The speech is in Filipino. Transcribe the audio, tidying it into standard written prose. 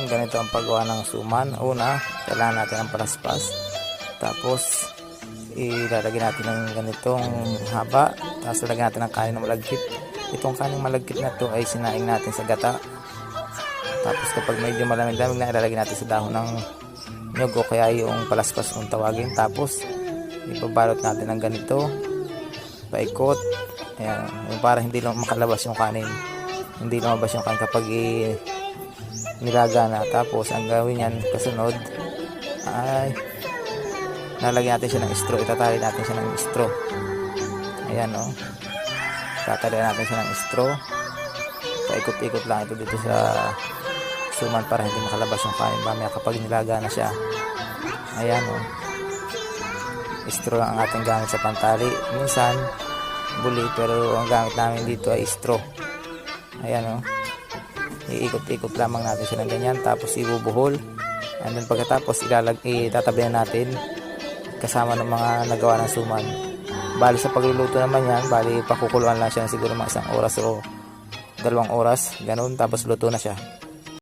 yan, ganito ang paggawa ng suman. Una, kailangan natin ng palaspas. Tapos ilalagay natin ng ganitong haba. Tapos lalagyan natin ng kanin na malagkit. Itong kanin malagkit na to ay sinaing natin sa gata. Tapos kapag medyo malamig-lamig na, ilalagay natin sa dahon ng nyug o kaya yung palaspas kung tawagin. Tapos ipabalot natin ng ganito, paikot. Ayan, para hindi lang makalabas yung kanin, hindi lumabas yung kanin kapag nilaga na. Tapos ang gawin yan kasunod ay lalagyan natin siya ng straw, itatali natin siya ng straw. Ayan o, tatalian natin siya ng straw, paikot-ikot lang ito dito sa suman para hindi makalabas yung kanin mamaya kapag nilaga na siya. Ayan o, straw lang ang ating gamit sa pantali. Minsan buli, pero ang gamit namin dito ay straw. Ayan o, iikot-ikot lamang natin siya ng ganyan, tapos ibubuhol, and then pagkatapos itatabihan natin kasama ng mga nagawa ng suman. Bali sa pagluluto naman yan, bali pakukuluan lang siya siguro mga 1 oras o 2 oras, ganun, tapos luto na siya.